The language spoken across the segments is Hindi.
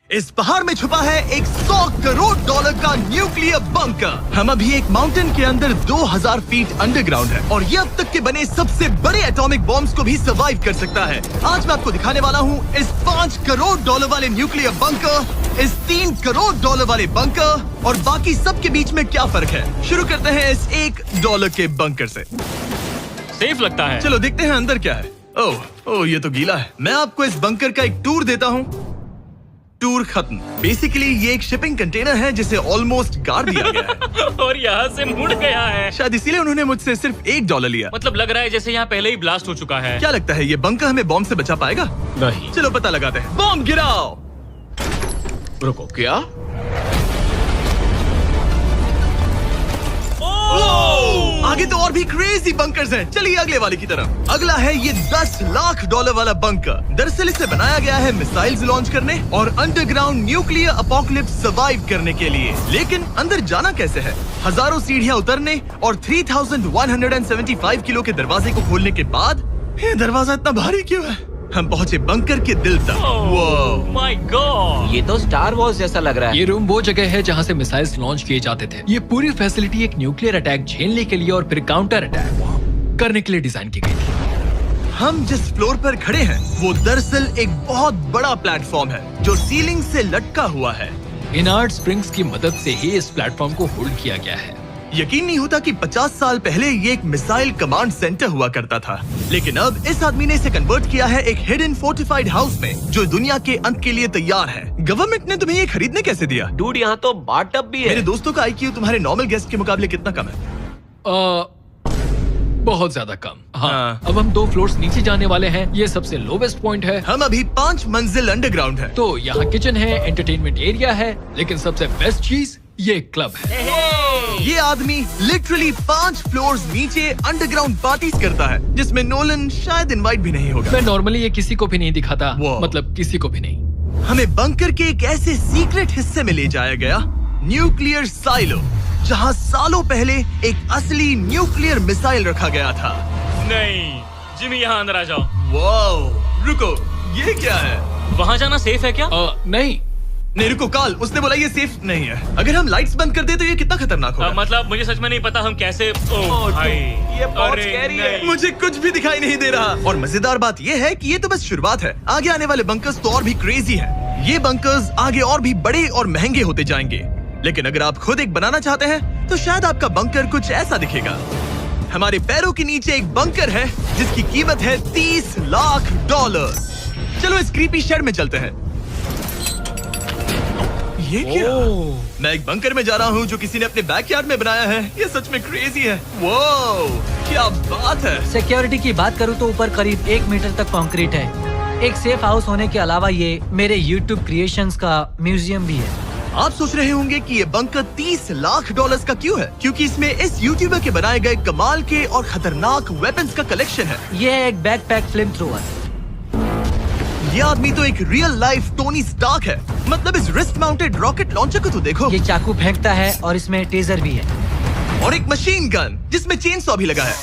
इस पहाड़ में छुपा है एक 100 करोड़ डॉलर का न्यूक्लियर बंकर। हम अभी एक माउंटेन के अंदर 2000 फीट अंडरग्राउंड है और ये अब तक के बने सबसे बड़े एटॉमिक बॉम्ब्स को भी सर्वाइव कर सकता है। आज मैं आपको दिखाने वाला हूँ इस 5 करोड़ डॉलर वाले न्यूक्लियर बंकर, इस 3 करोड़ डॉलर वाले बंकर और बाकी सब के बीच में क्या फर्क है। शुरू करते हैं इस $1 के बंकर से। सेफ लगता है। चलो देखते हैं अंदर क्या है। ओह ये तो गीला है। मैं आपको इस बंकर का एक टूर देता हूँ। टूर खत्म। बेसिकली ये एक शिपिंग कंटेनर है जिसे ऑलमोस्ट गाड़ दिया गया है और यहाँ से मुड़ गया है। शायद इसीलिए उन्होंने मुझसे सिर्फ $1 लिया। मतलब लग रहा है जैसे यहाँ पहले ही ब्लास्ट हो चुका है। क्या लगता है ये बंकर हमें बॉम्ब से बचा पाएगा? नहीं। चलो पता लगाते हैं। बॉम्ब गिराओ। रुको, क्या? आगे तो और भी क्रेजी बंकर्स हैं। चलिए अगले वाले की तरफ। अगला है ये $10 लाख वाला बंकर। दरअसल इसे बनाया गया है मिसाइल्स लॉन्च करने और अंडरग्राउंड न्यूक्लियर अपोकलिप्स सर्वाइव करने के लिए। लेकिन अंदर जाना कैसे है? हजारों सीढ़ियां उतरने और 3175 किलो के दरवाजे को खोलने के बाद ये दरवाजा इतना भारी क्यों है? हम पहुंचे बंकर के दिल तक। माय गॉड, ये तो स्टार वॉर्स जैसा लग रहा है। ये रूम वो जगह है जहाँ से मिसाइल्स लॉन्च किए जाते थे। ये पूरी फैसिलिटी एक न्यूक्लियर अटैक झेलने के लिए और फिर काउंटर अटैक करने के लिए डिजाइन की गई थी। हम जिस फ्लोर पर खड़े हैं वो दरअसल एक बहुत बड़ा प्लेटफॉर्म है जो सीलिंग से लटका हुआ है। इनार्ड स्प्रिंग्स की मदद से ही इस प्लेटफॉर्म को होल्ड किया गया है। यकीन नहीं होता कि 50 साल पहले ये एक मिसाइल कमांड सेंटर हुआ करता था, लेकिन अब इस आदमी ने इसे कन्वर्ट किया है एक हिडन फोर्टिफाइड हाउस में जो दुनिया के अंत के लिए तैयार है। गवर्नमेंट ने तुम्हें ये खरीदने कैसे दिया? डूड, यहाँ तो बाथटब भी है। मेरे दोस्तों का IQ तुम्हारे नॉर्मल गेस्ट के मुकाबले कितना कम है? बहुत ज्यादा कम। हाँ। अब हम 2 फ्लोर्स नीचे जाने वाले हैं। ये सबसे लोवेस्ट पॉइंट है। हम अभी 5 मंजिल अंडरग्राउंड है। तो यहाँ किचन है, एंटरटेनमेंट एरिया है, लेकिन सबसे बेस्ट चीज ये क्लब है। ये आदमी लिटरली 5 फ्लोर्स नीचे अंडरग्राउंड पार्टीज करता है जिसमें नोलन शायद इनवाइट भी नहीं होगा। मैं नॉर्मली ये किसी को भी नहीं दिखाता। Wow. मतलब किसी को भी नहीं। हमें बंकर के एक ऐसे सीक्रेट हिस्से में ले जाया गया, न्यूक्लियर साइलो, जहां सालों पहले एक असली न्यूक्लियर मिसाइल रखा गया था। नहीं, जिमी यहाँ अंदर आ जाओ। वाओ, रुको, ये क्या है? वहाँ जाना सेफ है क्या? नहीं। नहीं रुको काल, उसने बोला ये सेफ नहीं है। अगर हम लाइट्स बंद कर दे तो ये कितना खतरनाक होगा? मतलब मुझे सच में नहीं पता हम कैसे। भाई, ये बहुत अरे स्कैरी है। नहीं। मुझे कुछ भी दिखाई नहीं दे रहा। और मजेदार बात ये है कि ये तो बस शुरुआत है। आगे आने वाले बंकर्स तो और भी क्रेजी हैं। ये बंकर्स आगे और भी बड़े और महंगे होते जाएंगे। लेकिन अगर आप खुद एक बनाना चाहते हैं तो शायद आपका बंकर कुछ ऐसा दिखेगा। हमारे पैरों के नीचे एक बंकर है जिसकी कीमत है $30 लाख। चलो इस क्रीपी शेड में चलते हैं। ये क्या? मैं एक बंकर में जा रहा हूँ जो किसी ने अपने बैकयार्ड में बनाया है। ये सच में क्रेजी है। वो क्या बात है। सिक्योरिटी की बात करूँ तो ऊपर करीब 1 मीटर तक कंक्रीट है। एक सेफ हाउस होने के अलावा ये मेरे YouTube क्रिएशंस का म्यूजियम भी है। आप सोच रहे होंगे कि ये बंकर $30 लाख का क्यों है? क्योंकि इसमें इस यूट्यूबर के बनाए गए कमाल के और खतरनाक वेपन्स का कलेक्शन है। ये है एक बैकपैक फ्लेम थ्रोवर। ये आदमी तो एक रियल लाइफ टोनी स्टार्क है। मतलब इस रिस्ट माउंटेड रॉकेट लॉन्चर को तो देखो। ये चाकू फेंकता है और इसमें टेजर भी है। और एक मशीन गन जिसमें चेन सॉ भी लगा है।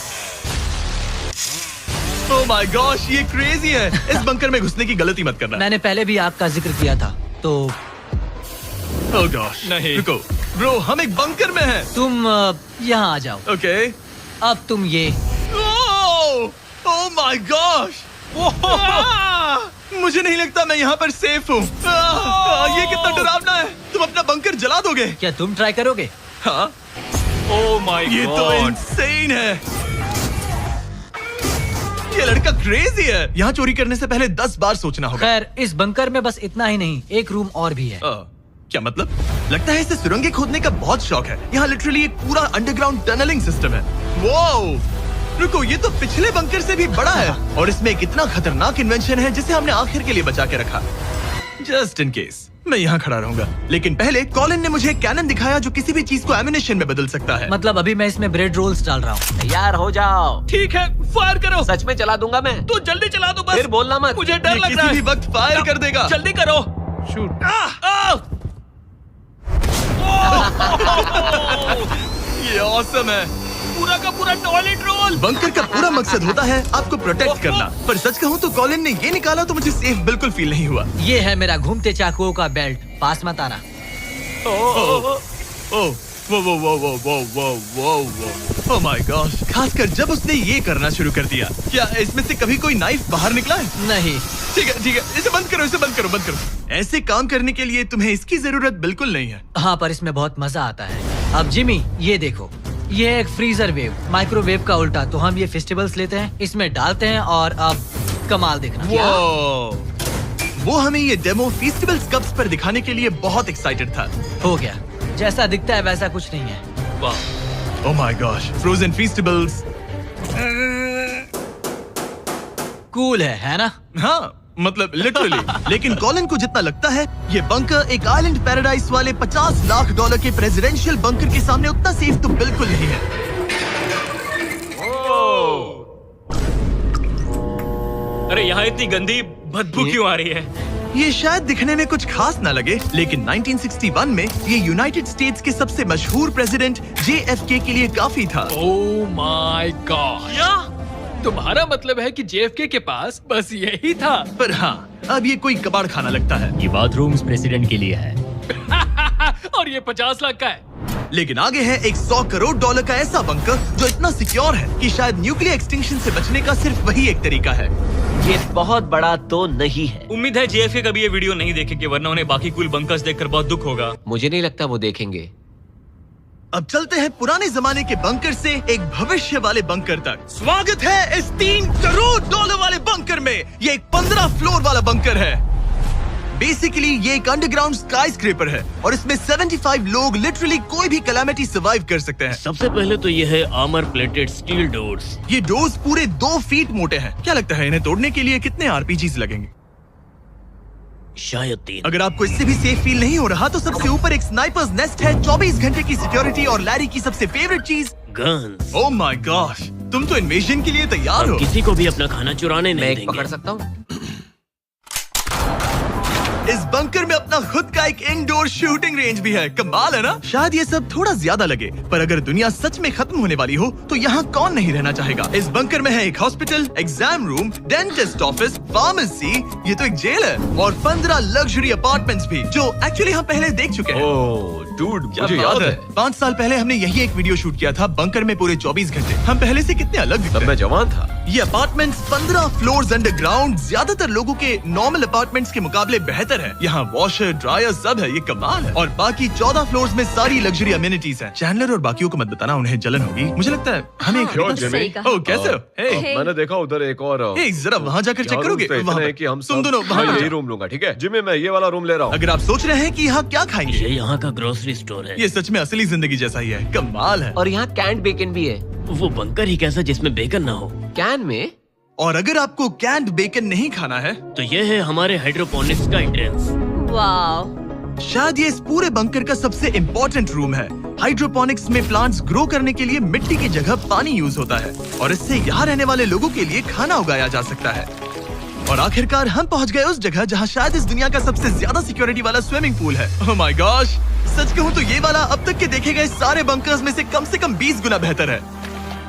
ओह माय गॉश, ये क्रेजी है। इस बंकर में घुसने की गलती मत करना। मैंने पहले भी आग का जिक्र किया था तो ओह गॉश, नहीं। रुको ब्रो, हम एक बंकर में हैं। तुम यहाँ आ जाओ। ओके। अब तुम ये ओह माय गॉश, मुझे नहीं लगता मैं यहाँ पर सेफ हूँ। ये कितना डरावना है। तुम अपना बंकर जला दोगे? क्या तुम ट्राई करोगे? हाँ, ओह माय ये तो गॉड। इंसेन है। ये लड़का क्रेजी है। यहाँ चोरी करने से पहले 10 बार सोचना होगा। खैर, इस बंकर में बस इतना ही नहीं, एक रूम और भी है। क्या मतलब? लगता है इसे सुरंगें खोदने का बहुत शौक है। यहाँ लिटरली एक पूरा अंडरग्राउंड टनलिंग सिस्टम है। वो रुको, ये तो पिछले बंकर से भी बड़ा है और इसमें एक इतना खतरनाक इन्वेंशन है जिसे हमने आखिर के लिए बचा के रखा। जस्ट इन केस मैं यहाँ खड़ा रहूंगा। लेकिन पहले कॉलिन ने मुझे एक कैनन दिखाया जो किसी भी चीज को एमिनेशन में बदल सकता है। मतलब अभी मैं इसमें ब्रेड रोल्स डाल रहा हूँ। तैयार हो जाओ। ठीक है, फायर करो। सच में चला दूंगा मैं। तो जल्दी चला दो बस। फिर बोलना मत। मुझे डर ये लग रहा किसी है। भी वक्त फायर कर देगा। जल्दी करो। शूट। ये ऑसम है। पूरा का पूरा टॉयलेट रोल। बंकर का पूरा मकसद होता है आपको प्रोटेक्ट करना, पर सच कहूँ तो कॉलिन ने ये निकाला तो मुझे सेफ बिल्कुल फील नहीं हुआ। ये है मेरा घूमते चाकुओं का बेल्ट, पास मत आना। ओह माय गॉश, खासकर जब उसने ये करना शुरू कर दिया। क्या इसमें से कभी कोई नाइफ बाहर निकला है? नहीं। ठीक है, इसे बंद करो, बंद करो। ऐसे काम करने के लिए तुम्हें इसकी जरूरत बिल्कुल नहीं है। हाँ, पर इसमें बहुत मजा आता है। अब जिमी, ये देखो, ये है एक फ्रीजर वेव, माइक्रोवेव का उल्टा। तो हम ये फेस्टिवल्स लेते हैं, इसमें डालते हैं और अब कमाल देखना। वो हमें ये डेमो फेस्टिवल्स कप्स पर दिखाने के लिए बहुत एक्साइटेड था। हो गया, जैसा दिखता है वैसा कुछ नहीं है। Oh my gosh, frozen festivals. Cool है ना? हाँ, मतलब लिटरली। लेकिन कॉलिन को जितना लगता है ये बंकर एक आइलैंड पैराडाइज वाले $50 लाख के प्रेसिडेंशियल बंकर के सामने उतना सेफ तो बिल्कुल नहीं है। अरे यहाँ इतनी गंदी बदबू क्यों आ रही है? ये शायद दिखने में कुछ खास ना लगे, लेकिन 1961 में ये यूनाइटेड स्टेट्स के सबसे मशहूर प्रेसिडेंट JFK के लिए काफी था। ओह माय गॉड, तुम्हारा मतलब है कि JFK के पास बस यही था? पर हाँ, अब ये कोई कबाड़ खाना लगता है। ये बाथरूम्स प्रेसिडेंट के लिए है। और ये 50 लाख का है। लेकिन आगे है एक $100 करोड़ का ऐसा बंकर जो इतना सिक्योर है कि शायद न्यूक्लियर एक्सटिंक्शन से बचने का सिर्फ वही एक तरीका है। ये बहुत बड़ा तो नहीं है। उम्मीद है JFK कभी ये वीडियो नहीं देखेंगे, वरना उन्हें बाकी कूल बंकर्स देखकर बहुत दुख होगा। मुझे नहीं लगता वो देखेंगे। अब चलते हैं पुराने जमाने के बंकर से एक भविष्य वाले बंकर तक। स्वागत है इस $3 करोड़ वाले बंकर में। ये एक 15 फ्लोर वाला बंकर है। बेसिकली ये एक अंडरग्राउंड स्काईस्क्रेपर है और इसमें 75 लोग लिटरली कोई भी कैलामिटी सर्वाइव कर सकते हैं। सबसे पहले तो ये है आर्मर प्लेटेड स्टील डोर्स। ये डोर्स पूरे 2 फीट मोटे हैं। क्या लगता है इन्हें तोड़ने के लिए कितने RPGs लगेंगे? शायद 3। अगर आपको इससे भी सेफ फील नहीं हो रहा तो सबसे ऊपर एक स्नाइपर्स नेस्ट है, 24 घंटे की सिक्योरिटी और लैरी की सबसे फेवरेट चीज गन्स। ओह माय गॉश, तुम तो इन्वेजन के लिए तैयार हो। किसी को भी अपना खाना चुराने मैं नहीं एक देंगे। पकड़ सकता हूँ? इस बंकर में अपना खुद का एक इंडोर शूटिंग रेंज भी है। कमाल है ना? शायद ये सब थोड़ा ज्यादा लगे, पर अगर दुनिया सच में खत्म होने वाली हो तो यहाँ कौन नहीं रहना चाहेगा। इस बंकर में है एक hospital, exam room, dentist office, pharmacy, ये तो एक जेल है, और 15 लग्जरी अपार्टमेंट्स भी, जो एक्चुअली हम पहले देख चुके हैं। डूड, क्या मुझे बात याद है। 5 साल पहले हमने यही एक वीडियो शूट किया था, बंकर में पूरे 24 घंटे। हम पहले से कितने अलग दिखते तब हैं। मैं जवान था। ये अपार्टमेंट्स 15 फ्लोर्स अंडरग्राउंड ज्यादातर लोगों के नॉर्मल अपार्टमेंट्स के मुकाबले बेहतर है। यहाँ वॉशर, ड्रायर सब है, ये कमाल है। और बाकी 14 फ्लोर्स में सारी लग्जरी अमेनिटीज हैं। चैंडलर और बाकियों को मत बताना, उन्हें जलन होगी। मुझे लगता है हमें एक क्यों, खरीदना जिमी? चाहिए। ओह, कैसे हो? हे, मैंने देखा उधर एक और हे, जरा वहाँ जाकर चेक करोगे? वहाँ है पर। कि हम तुम दोनों सब वहाँ मैं पर यही जाओ। रूम लूंगा, ठीक है? जिमी, मैं ये वाला रूम ले रहा हूँ। अगर आप सोच रहे हैं कि यहाँ क्या खाएंगे, ये यहाँ का ग्रोसरी स्टोर है। ये सच में असली जिंदगी जैसा ही है। कमाल है। और यहाँ कैंड बेकन भी है। वो बंकर ही कैसा जिसमें बेकन ना हो। कैन में? और अगर आपको कैंड बेकन नहीं खाना है, तो ये है हमारे हाइड्रोपोनिक्स का एंट्रेंस। वाह, शायद ये इस पूरे बंकर का सबसे इम्पोर्टेंट रूम है। हाइड्रोपोनिक्स में प्लांट्स ग्रो करने के लिए मिट्टी की जगह पानी यूज होता है, और इससे यहाँ रहने वाले लोगों के लिए खाना उगाया जा सकता है। और आखिरकार हम पहुँच गए उस जगह जहाँ शायद इस दुनिया का सबसे ज्यादा सिक्योरिटी वाला स्विमिंग पूल है। ओह माय गॉश, सच कहूँ तो ये वाला अब तक के देखे गए सारे बंकर्स में से कम 20 गुना बेहतर है।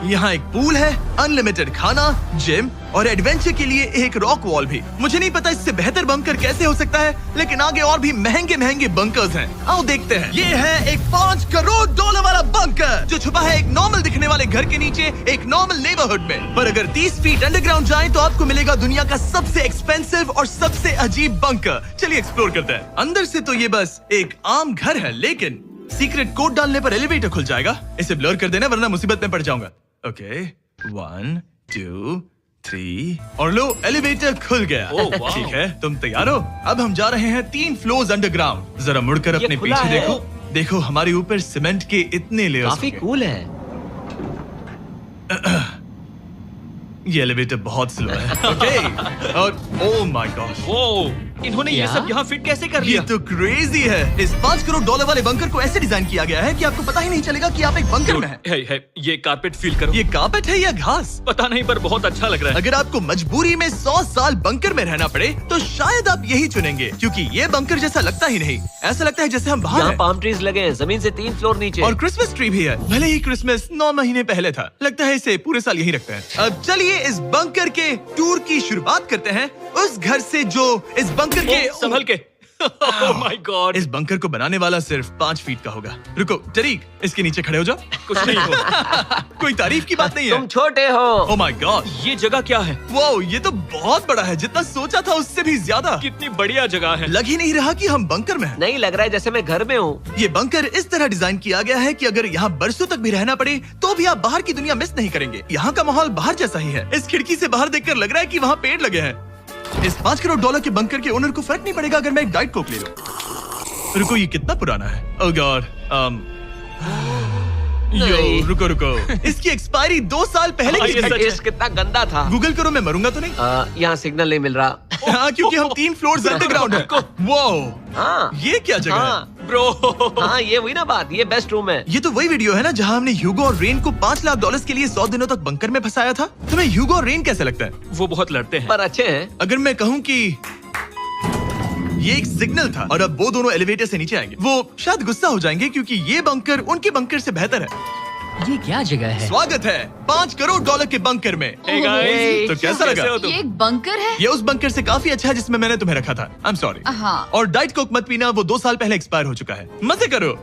यहाँ एक पूल है, अनलिमिटेड खाना, जिम और एडवेंचर के लिए एक रॉक वॉल भी। मुझे नहीं पता इससे बेहतर बंकर कैसे हो सकता है, लेकिन आगे और भी महंगे बंकर्स हैं। आओ देखते हैं। ये है एक $5 करोड़ वाला बंकर जो छुपा है एक नॉर्मल दिखने वाले घर के नीचे एक नॉर्मल नेबरहुड में। पर अगर 30 फीट अंडरग्राउंड जाएं तो आपको मिलेगा दुनिया का सबसे एक्सपेंसिव और सबसे अजीब बंकर। चलिए एक्सप्लोर करते हैं। अंदर से तो ये बस एक आम घर है, लेकिन सीक्रेट कोड डालने पर एलिवेटर खुल जाएगा। इसे ब्लर कर देना वरना मुसीबत में पड़ जाऊंगा। ओके, 1 2 3 और लो, एलिवेटर खुल गया। ठीक है, तुम तैयार हो? अब हम जा रहे हैं 3 फ्लोर्स अंडरग्राउंड। जरा मुड़कर अपने खुला पीछे है। देखो हमारे ऊपर सीमेंट के इतने लेयर्स। काफी कूल है। ये एलिवेटर बहुत स्लो है। ओके, और ओह माय गॉश, वो इन्होंने ये क्या? सब यहाँ फिट कैसे कर ये लिया? तो क्रेजी है। इस 5 करोड़ डॉलर वाले बंकर को ऐसे डिजाइन किया गया है कि आपको पता ही नहीं चलेगा कि आप एक बंकर में हैं। है, ये कारपेट फील करो। ये कार्पेट है या घास? पता नहीं पर बहुत अच्छा लग रहा है। अगर आपको मजबूरी में 100 साल बंकर में रहना पड़े तो शायद आप यही चुनेंगे, क्योंकि ये बंकर जैसा लगता ही नहीं। ऐसा लगता है जैसे हम बाहर यहाँ हैं। पाम ट्रीज लगे हैं, जमीन से 3 फ्लोर नीचे। और क्रिसमस ट्री भी है। भले ही क्रिसमस 9 महीने पहले था, लगता है इसे पूरे साल यही रखते हैं। अब चलिए इस बंकर के टूर की शुरुआत करते हैं उस घर से जो इस बंकर के संभल के। Oh my God. इस बंकर को बनाने वाला सिर्फ 5 फीट का होगा। रुको टरीक, इसके नीचे खड़े हो जाओ। कुछ नहीं हो। कोई तारीफ की बात नहीं है। तुम छोटे हो। ओह माय गॉड, ये जगह क्या है? वाओ, ये तो बहुत बड़ा है, जितना सोचा था उससे भी ज्यादा। कितनी बढ़िया जगह है। लग ही नहीं रहा कि हम बंकर में हैं। नहीं लग रहा है जैसे मैं घर में हूँ। ये बंकर इस तरह डिजाइन किया गया है कि अगर यहाँ बरसों तक भी रहना पड़े तो भी आप बाहर की दुनिया मिस नहीं करेंगे। यहाँ का माहौल बाहर जैसा ही है। इस खिड़की से बाहर देखकर लग रहा है कि वहाँ पेड़ लगे हैं। इस 5 करोड़ डॉलर के बंकर के ओनर को फर्क नहीं पड़ेगा अगर मैं एक डाइट कोक ले लूं। रुको, ये कितना पुराना है? ओह गॉड, यो रुको रुको, इसकी एक्सपायरी 2 साल पहले की ये थी। सच है। टेस्ट कितना गंदा था। गूगल करो, मैं मरूंगा तो नहीं? यहाँ सिग्नल नहीं मिल रहा। हाँ, क्योंकि हम 3 फ्लोर्स अंडरग्राउंड है। वो हाँ ये क्या जगह है? हाँ ब्रो। हाँ, ये हुई ना बात। ये बेस्ट रूम है। ये तो वही वीडियो है ना जहाँ हमने ह्यूगो और रेन को $5 लाख के लिए 100 दिनों तक बंकर में फंसाया था। तुम्हें ह्यूगो और रेन कैसे लगता है? वो बहुत लड़ते हैं। पर अच्छे हैं। अगर मैं कहूँ कि ये एक सिग्नल था और अब वो दोनों एलिवेटर से नीचे आएंगे, वो शायद गुस्सा हो जाएंगे क्योंकि ये बंकर उनके बंकर से बेहतर है। ये क्या जगह है? स्वागत है 5 करोड़ डॉलर के बंकर में। Hey guys, तो कैसा लगा? कैसे हो तुम? ये एक बंकर है? ये उस बंकर से काफी अच्छा है जिसमें मैंने तुम्हें रखा था। I am sorry. हाँ। और डाइट कोक मत पीना, वो 2 साल पहले एक्सपायर हो चुका है। मजे करो।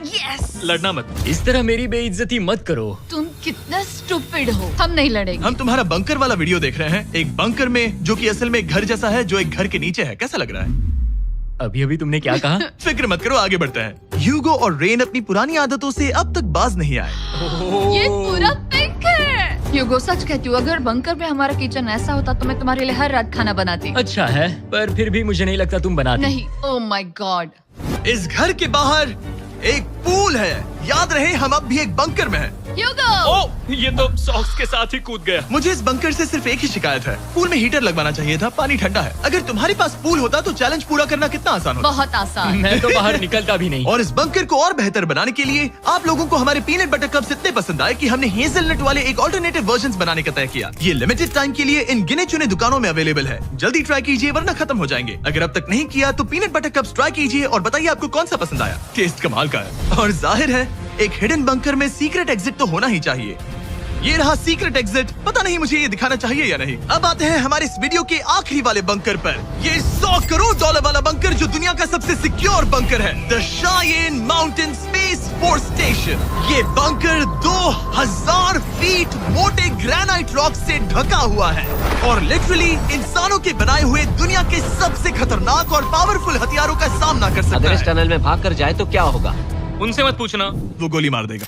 यस। लड़ना मत। इस तरह मेरी बेइज्जती मत करो। तुम कितना स्टूपिड हो। हम नहीं लड़ेंगे। हम तुम्हारा बंकर वाला वीडियो देख रहे हैं, एक बंकर में जो कि असल में एक घर जैसा है जो एक घर के नीचे है। कैसा लग रहा है? अभी अभी तुमने क्या कहा? फिक्र मत करो, आगे बढ़ते हैं। ह्यूगो और रेन अपनी पुरानी आदतों से अब तक बाज नहीं आए। ये पूरा पिंक है। ह्यूगो, सच कहती हूँ, अगर बंकर में हमारा किचन ऐसा होता तो मैं तुम्हारे लिए हर रात खाना बनाती। अच्छा है, पर फिर भी मुझे नहीं लगता तुम बनाती। नहीं। Oh my God. इस घर के बाहर एक पूल है। याद रहे हम अब भी एक बंकर में हैं। ह्यूगो। ओह, ये तो सॉक्स के साथ ही कूद गया। मुझे इस बंकर से सिर्फ एक ही शिकायत है, पूल में हीटर लगवाना चाहिए था, पानी ठंडा है। अगर तुम्हारे पास पूल होता तो चैलेंज पूरा करना कितना आसान होता। बहुत आसान। मैं तो बाहर निकलता भी नहीं। और इस बंकर को और बेहतर बनाने के लिए आप लोगों को हमारे पीनट बटर कप्स इतने पसंद आए कि हमने हेज़लनट वाले एक ऑल्टरनेटिव वर्जन्स बनाने का तय किया। ये लिमिटेड टाइम के लिए इन गिने चुने दुकानों में अवेलेबल है। जल्दी ट्राई कीजिए वरना खत्म हो जाएंगे। अगर अब तक नहीं किया तो पीनट बटर कप्स ट्राई कीजिए और बताइए आपको कौन सा पसंद आया। टेस्ट कमाल का है। और जाहिर है एक हिडन बंकर में सीक्रेट एग्जिट तो होना ही चाहिए। ये रहा सीक्रेट एग्जिट। पता नहीं मुझे ये दिखाना चाहिए या नहीं। अब आते हैं हमारे इस वीडियो के आखिरी वाले बंकर पर। ये 100 करोड़ डॉलर वाला बंकर जो दुनिया का सबसे सिक्योर बंकर है, the Cheyenne mountain space force station. ये बंकर 2000 फीट मोटे ग्रेनाइट रॉक से ढका हुआ है और लिटरली इंसानों के बनाए हुए दुनिया के सबसे खतरनाक और पावरफुल हथियारों का सामना कर सकता अगर इस है। टनल में भाग कर जाए तो क्या होगा? उनसे मत पूछना। वो गोली मार देगा।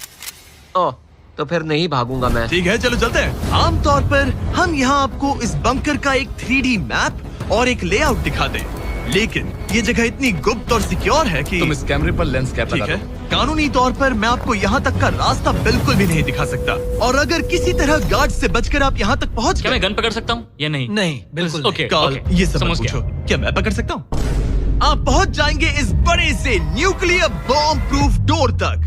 ओह, तो फिर नहीं भागूंगा मैं। ठीक है, चलो चलते हैं। आमतौर पर हम यहाँ आपको इस बंकर का एक 3D मैप और एक लेआउट दिखाते हैं, लेकिन ये जगह इतनी गुप्त और सिक्योर है कि तुम इस कैमरे पर लेंस कैप ठीक लगा है, दो। कानूनी तौर पर मैं आपको यहाँ तक का रास्ता बिल्कुल भी नहीं दिखा सकता। और अगर किसी तरह गार्ड से बचकर आप यहाँ तक पहुँच क्या गए, मैं गन पकड़ सकता हूँ या नहीं? नहीं, बिल्कुल ओके, नहीं। कॉल ओके, ये सब मत समझ पूछो। गया। क्या मैं पकड़ सकता हूँ? आप पहुँच जाएंगे इस बड़े से न्यूक्लियर बॉम्ब प्रूफ डोर तक,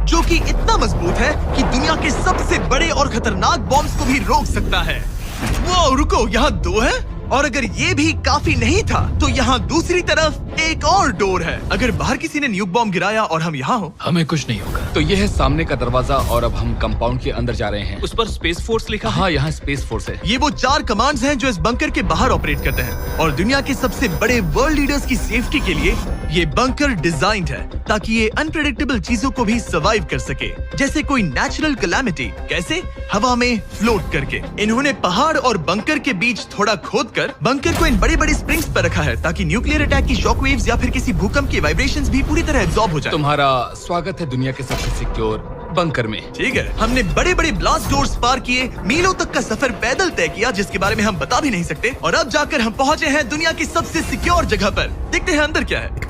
जो कि इतना मजबूत है कि दुनिया के सबसे बड़े और खतरनाक बॉम्ब्स को भी रोक सकता है। वो रुको, यहाँ 2 है और अगर ये भी काफी नहीं था तो यहाँ दूसरी तरफ एक और डोर है। अगर बाहर किसी ने न्यूक बॉम्ब गिराया और हम यहाँ हो, हमें कुछ नहीं होगा। तो ये है सामने का दरवाजा और अब हम कंपाउंड के अंदर जा रहे हैं। उस पर स्पेस फोर्स लिखा है। हाँ, यहाँ स्पेस फोर्स है। ये वो 4 कमांड्स हैं जो इस बंकर के बाहर ऑपरेट करते हैं और दुनिया के सबसे बड़े वर्ल्ड लीडर्स की सेफ्टी के लिए ये बंकर डिजाइन्ड है ताकि ये अनप्रेडिक्टेबल चीजों को भी सर्वाइव कर सके, जैसे कोई नेचुरल कैलामिटी। कैसे? हवा में फ्लोट करके। इन्होंने पहाड़ और बंकर के बीच थोड़ा खोदकर बंकर को इन बड़ी बड़ी स्प्रिंग्स पर रखा है ताकि न्यूक्लियर अटैक की शॉक वेव्स या फिर किसी भूकंप के वाइब्रेशंस भी पूरी तरह एब्जॉर्ब हो जाए। तुम्हारा स्वागत है दुनिया के सबसे सिक्योर बंकर में। ठीक है, हमने बड़े बड़े ब्लास्ट डोर्स पार किए, मीलों तक का सफर पैदल तय किया जिसके बारे में हम बता भी नहीं सकते, और अब जाकर हम पहुंचे हैं दुनिया की सबसे सिक्योर जगह पर। देखते हैं अंदर क्या है।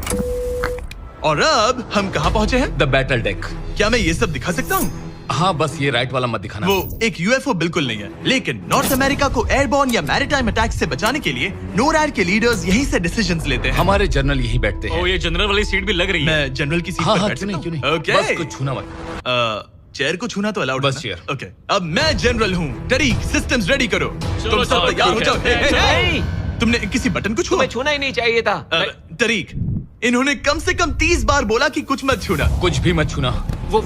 और अब हम कहाँ पहुंचे हैं? The battle deck. क्या मैं ये सब दिखा सकता हूँ? हाँ बस ये राइट वाला मत दिखाना। वो एक यूएफओ बिल्कुल नहीं है, लेकिन नॉर्थ अमेरिका को एयरबॉर्न या मैरीटाइम अटैक से बचाने के लिए नोरैड के लीडर्स यहीं से डिसीजंस लेते हैं। हमारे जनरल यहीं बैठते हैं। ओ ये जनरल वाली सीट भी लग रही है। मैं जनरल की सीट हाँ पर हाँ बैठ क्यों नहीं सकता क्यों हूँ? नहीं। ओके। बस कुछ छूना मत। चेयर को छूना तो अलाउड बस है चेयर। ना? ओके। अब मैं जनरल हूँ। तरीक, सिस्टम्स रेडी करो। तुम सब चलो, तैयार हो ठीक जाओ। है। हे, हे, हे। नहीं, तुमने किसी बटन को छुआ? तुम्हें छूना ही नहीं चाहिए था। तरीक, इन्होंने कम से कम 30 बार बोला कि कुछ मत छूना। कुछ भी मत छूना। वो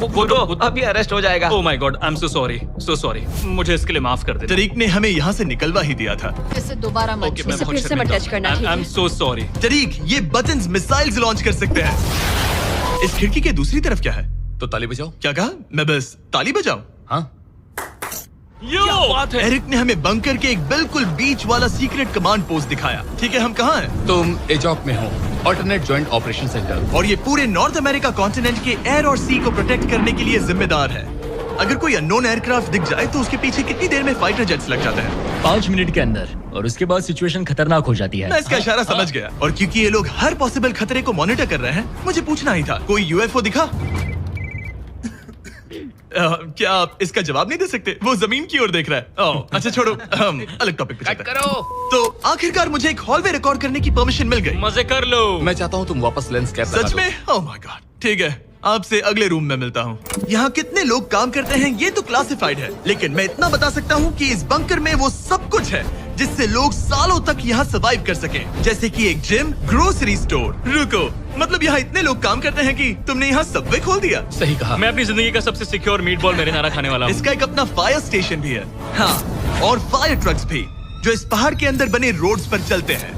अभी अरेस्ट हो जाएगा। Oh my God, I am so sorry. मुझे इसके लिए माफ कर दे। तरीक ने हमें यहाँ से निकलवा ही दिया था। इसे दोबारा मत ओके, छू। मैं बहुत शर्मिंदा हूँ। I am so sorry. तरीक, ये बटन्स मिसाइल्स लॉन्च कर सकते हैं। इस खिड़की के दूसरी तरफ क्या है? तो ताली बजाओ। क्या कहा? मैं बस ताली बजाऊं? हाँ बात है। एरिक ने हमें बंकर के एक बिल्कुल बीच वाला सीक्रेट कमांड पोस्ट दिखाया। ठीक है, हम कहाँ हैं? तुम एजॉक में हो, ऑल्टरनेट जॉइंट ऑपरेशन सेंटर। और ये पूरे नॉर्थ अमेरिका कॉन्टिनेंट के एयर और सी को प्रोटेक्ट करने के लिए जिम्मेदार है। अगर कोई अननोन एयरक्राफ्ट दिख जाए तो उसके पीछे कितनी देर में फाइटर जेट्स लग जाते हैं? 5 मिनट के अंदर, और उसके बाद सिचुएशन खतरनाक हो जाती है। मैं इसका इशारा समझ गया। और क्योंकि ये लोग हर पॉसिबल खतरे को मॉनिटर कर रहे हैं, मुझे पूछना ही था, कोई यूएफओ दिखा? क्या आप इसका जवाब नहीं दे सकते? वो जमीन की ओर देख रहा है। ओह, अच्छा छोड़ो, हम अलग टॉपिक पे चलते हैं। तो आखिरकार मुझे एक हॉलवे रिकॉर्ड करने की परमिशन मिल गई। मजे कर लो। मैं चाहता हूँ तुम वापस लेंस कैप लगा सच दो। में? Oh my God. ठीक है, आपसे अगले रूम में मिलता हूँ। यहाँ कितने लोग काम करते हैं ये तो क्लासिफाइड है, लेकिन मैं इतना बता सकता हूँ कि इस बंकर में वो सब कुछ है जिससे लोग सालों तक यहाँ सर्वाइव कर सके, जैसे कि एक जिम, ग्रोसरी स्टोर। रुको, मतलब यहाँ इतने लोग काम करते हैं कि तुमने यहाँ सबवे खोल दिया? सही कहा। मैं अपनी जिंदगी का सबसे सिक्योर मीट बॉल मेरे नारा खाने वाला हूँ। इसका एक अपना फायर स्टेशन भी है। हाँ, और फायर ट्रक्स भी, जो इस पहाड़ के अंदर बने रोड्स पर चलते हैं।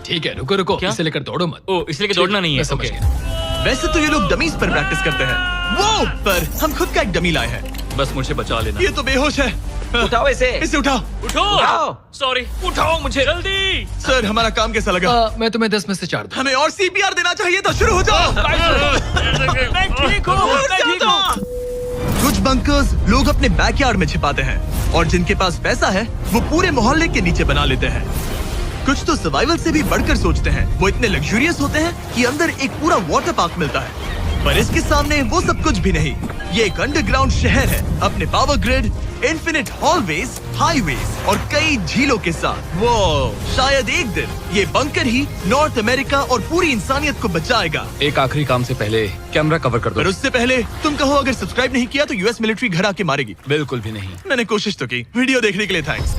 ठीक है, रुको रुको, क्या? इसे लेकर दौड़ो मत। ओ इसलिए कि दौड़ना नहीं है। मैं समझ ओके। गया। वैसे तो ये लोग डमीज पर प्रैक्टिस करते हैं, वो पर हम खुद का एक डमी लाए हैं। बस मुझे बचा लेना। ये तो बेहोश है। उठाओ इसे। इसे उठाओ। उठाओ। सॉरी, उठाओ मुझे जल्दी। सर, हमारा काम कैसा लगा? मैं तुम्हें 10 में से 4 दूं। हमें और सीपीआर देना चाहिए था। शुरू हो जाओ। मैं ठीक हूँ। कुछ बंकर्स लोग अपने बैकयार्ड में छिपाते हैं, और जिनके पास पैसा है वो पूरे मोहल्ले के नीचे बना लेते हैं। कुछ तो सर्वाइवल से भी बढ़कर सोचते हैं। वो इतने लग्जूरियस होते हैं कि अंदर एक पूरा वाटर पार्क मिलता है, पर इसके सामने वो सब कुछ भी नहीं। ये एक अंडरग्राउंड शहर है, अपने power grid, infinite hallways, highways और कई झीलों के साथ। वो शायद एक दिन ये बंकर ही नॉर्थ अमेरिका और पूरी इंसानियत को बचाएगा। एक आखिरी काम से पहले कैमरा कवर कर पर दो। उससे पहले तुम कहो, अगर सब्सक्राइब नहीं किया तो यूएस मिलिट्री घर आके मारेगी। बिल्कुल भी नहीं। मैंने कोशिश तो की। वीडियो देखने के लिए थैंक्स।